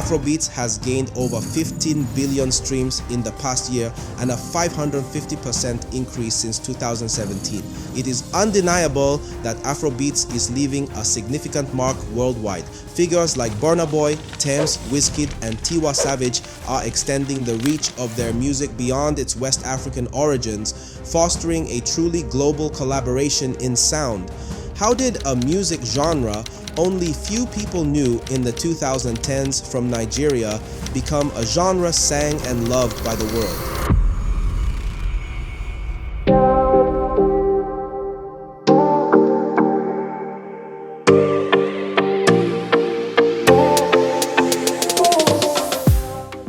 Afrobeats has gained over 15 billion streams in the past year and a 550% increase since 2017. It is undeniable that Afrobeats is leaving a significant mark worldwide. Figures like Burna Boy, Tems, Wizkid, and Tiwa Savage are extending the reach of their music beyond its West African origins, fostering a truly global collaboration in sound. How did a music genre only few people knew in the 2010s from Nigeria become a genre sang and loved by the world?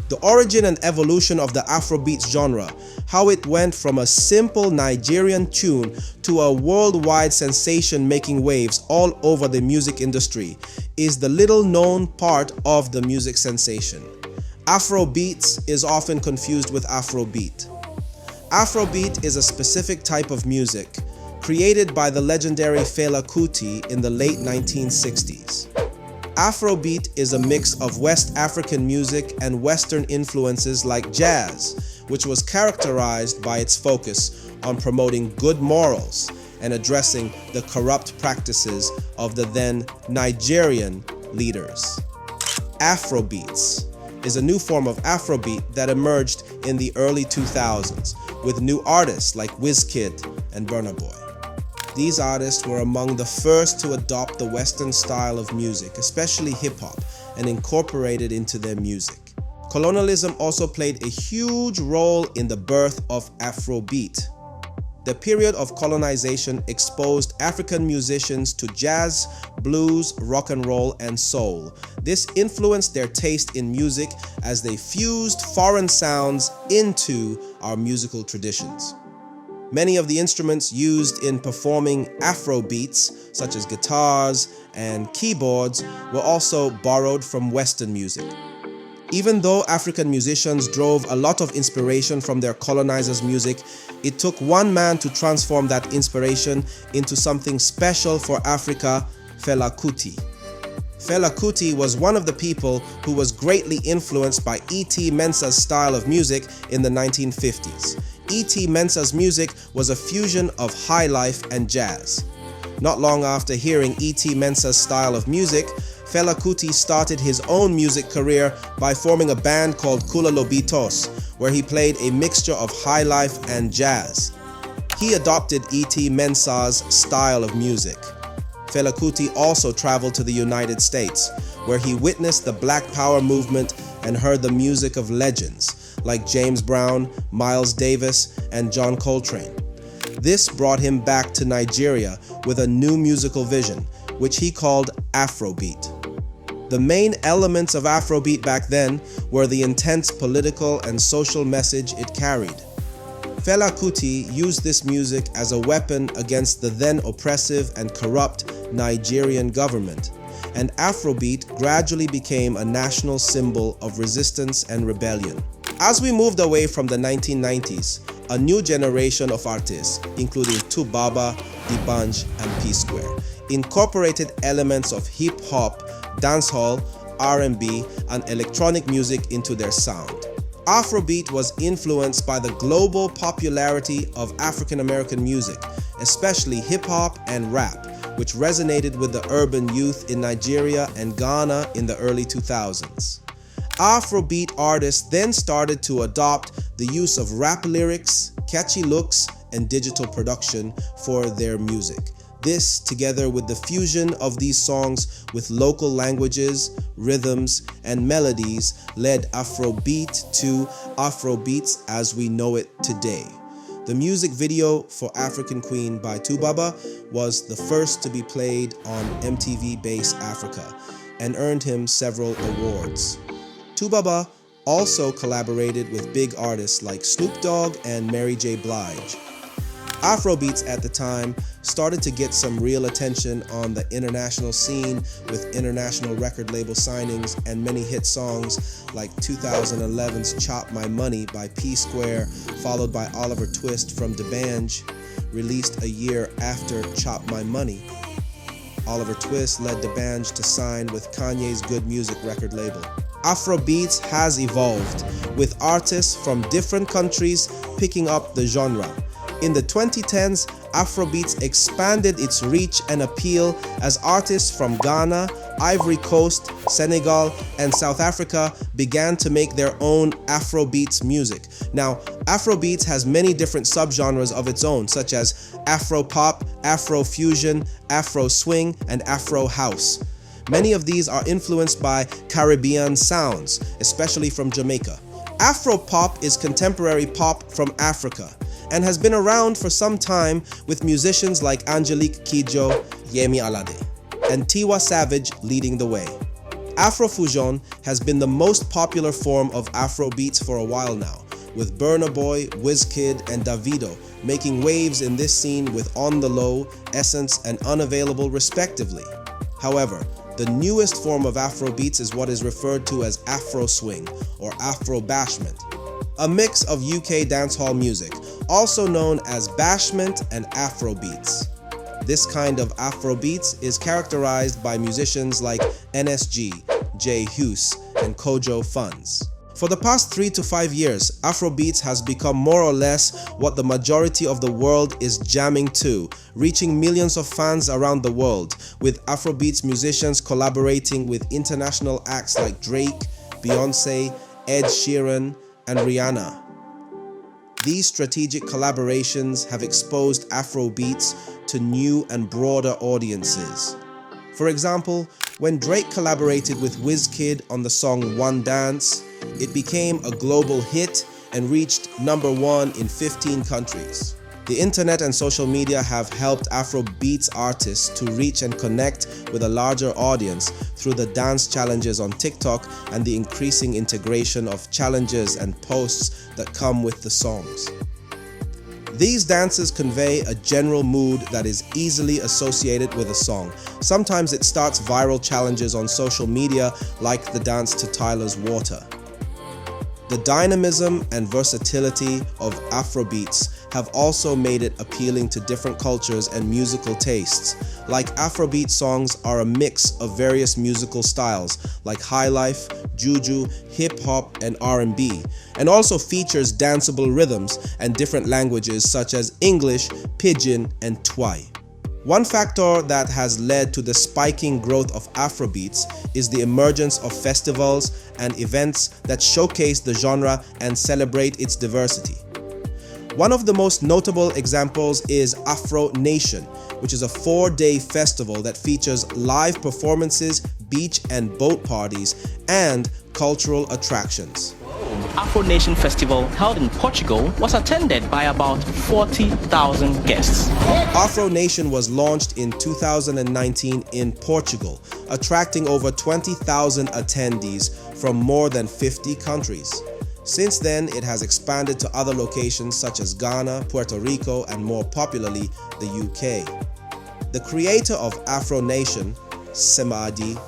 The origin and evolution of the Afrobeats genre, how it went from a simple Nigerian tune to a worldwide sensation making waves all over the music industry, is the little known part of the music sensation. Afrobeats is often confused with Afrobeat. Afrobeat is a specific type of music created by the legendary Fela Kuti in the late 1960s. Afrobeat is a mix of West African music and Western influences like jazz, which was characterized by its focus on promoting good morals and addressing the corrupt practices of the then Nigerian leaders. Afrobeats is a new form of Afrobeat that emerged in the early 2000s with new artists like Wizkid and Burna Boy. These artists were among the first to adopt the Western style of music, especially hip-hop, and incorporate it into their music. Colonialism also played a huge role in the birth of Afrobeat. The period of colonization exposed African musicians to jazz, blues, rock and roll, and soul. This influenced their taste in music as they fused foreign sounds into our musical traditions. Many of the instruments used in performing Afrobeats, such as guitars and keyboards, were also borrowed from Western music. Even though African musicians drove a lot of inspiration from their colonizers' music, it took one man to transform that inspiration into something special for Africa: Fela Kuti. Fela Kuti was one of the people who was greatly influenced by E.T. Mensah's style of music in the 1950s. E.T. Mensah's music was a fusion of high life and jazz. Not long after hearing E.T. Mensah's style of music, Fela Kuti started his own music career by forming a band called Kula Lobitos, where he played a mixture of high life and jazz. He adopted E.T. Mensah's style of music. Fela Kuti also traveled to the United States, where he witnessed the Black Power movement and heard the music of legends like James Brown, Miles Davis, and John Coltrane. This brought him back to Nigeria with a new musical vision, which he called Afrobeat. The main elements of Afrobeat back then were the intense political and social message it carried. Fela Kuti used this music as a weapon against the then oppressive and corrupt Nigerian government, and Afrobeat gradually became a national symbol of resistance and rebellion. As we moved away from the 1990s, a new generation of artists, including Tubaba, D'banj, and P-Square, incorporated elements of hip-hop, dancehall, R&B, and electronic music into their sound. Afrobeat was influenced by the global popularity of African American music, especially hip-hop and rap, which resonated with the urban youth in Nigeria and Ghana in the early 2000s. Afrobeat artists then started to adopt the use of rap lyrics, catchy looks, and digital production for their music. This, together with the fusion of these songs with local languages, rhythms, and melodies, led Afrobeat to Afrobeats as we know it today. The music video for African Queen by Tubaba was the first to be played on MTV Base Africa and earned him several awards. Tubaba also collaborated with big artists like Snoop Dogg and Mary J. Blige. Afrobeats at the time started to get some real attention on the international scene with international record label signings and many hit songs like 2011's Chop My Money by P-Square, followed by Oliver Twist from D'banj, released a year after Chop My Money. Oliver Twist led D'banj to sign with Kanye's Good Music record label. Afrobeats has evolved, with artists from different countries picking up the genre. In the 2010s, Afrobeats expanded its reach and appeal as artists from Ghana, Ivory Coast, Senegal, and South Africa began to make their own Afrobeats music. Now, Afrobeats has many different subgenres of its own, such as Afro-pop, Afro-fusion, Afro-swing, and Afro-house. Many of these are influenced by Caribbean sounds, especially from Jamaica. Afro-pop is contemporary pop from Africa and has been around for some time, with musicians like Angelique Kidjo, Yemi Alade, and Tiwa Savage leading the way. Afrofusion has been the most popular form of Afrobeats for a while now, with Burna Boy, Wizkid, and Davido making waves in this scene with On The Low, Essence, and Unavailable respectively. However, the newest form of Afrobeats is what is referred to as Afro Swing or Afro Bashment, a mix of UK dancehall music, also known as bashment and Afrobeats. This kind of Afrobeats is characterized by musicians like NSG, Jay Hughes, and Kojo Funds. For the past 3 to 5 years, Afrobeats has become more or less what the majority of the world is jamming to, reaching millions of fans around the world, with Afrobeats musicians collaborating with international acts like Drake, Beyoncé, Ed Sheeran, and Rihanna. These strategic collaborations have exposed Afrobeats to new and broader audiences. For example, when Drake collaborated with Wizkid on the song One Dance, it became a global hit and reached #1 in 15 countries. The internet and social media have helped Afrobeats artists to reach and connect with a larger audience through the dance challenges on TikTok and the increasing integration of challenges and posts that come with the songs. These dances convey a general mood that is easily associated with a song. Sometimes it starts viral challenges on social media, like the dance to Tyler's Water. The dynamism and versatility of Afrobeats have also made it appealing to different cultures and musical tastes. Like Afrobeat songs are a mix of various musical styles like highlife, juju, hip-hop, and R&B, and also features danceable rhythms and different languages such as English, Pidgin, and Twi. One factor that has led to the spiking growth of Afrobeats is the emergence of festivals and events that showcase the genre and celebrate its diversity. One of the most notable examples is Afro Nation, which is a 4-day festival that features live performances, beach and boat parties, and cultural attractions. Afro Nation Festival, held in Portugal, was attended by about 40,000 guests. Afro Nation was launched in 2019 in Portugal, attracting over 20,000 attendees from more than 50 countries. Since then, it has expanded to other locations such as Ghana, Puerto Rico, and more popularly, the UK. The creator of Afro Nation, Semadi,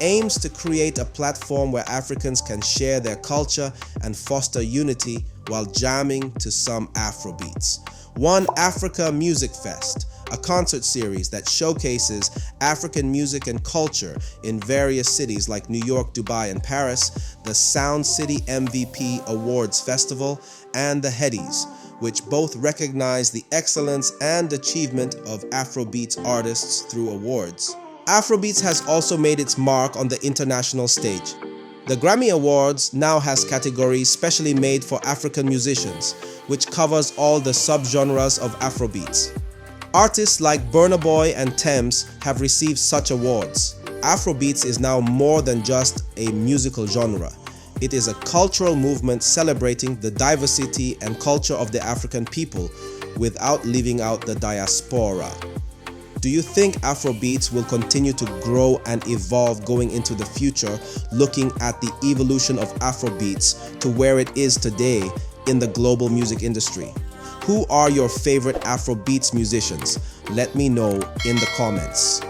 aims to create a platform where Africans can share their culture and foster unity while jamming to some Afrobeats. One Africa Music Fest, a concert series that showcases African music and culture in various cities like New York, Dubai, and Paris, the Sound City MVP Awards Festival, and the Headies, which both recognize the excellence and achievement of Afrobeats artists through awards. Afrobeats has also made its mark on the international stage. The Grammy Awards now has categories specially made for African musicians, which covers all the subgenres of Afrobeats. Artists like Burna Boy and Tems have received such awards. Afrobeats is now more than just a musical genre. It is a cultural movement celebrating the diversity and culture of the African people without leaving out the diaspora. Do you think Afrobeats will continue to grow and evolve going into the future, looking at the evolution of Afrobeats to where it is today in the global music industry? Who are your favorite Afrobeats musicians? Let me know in the comments.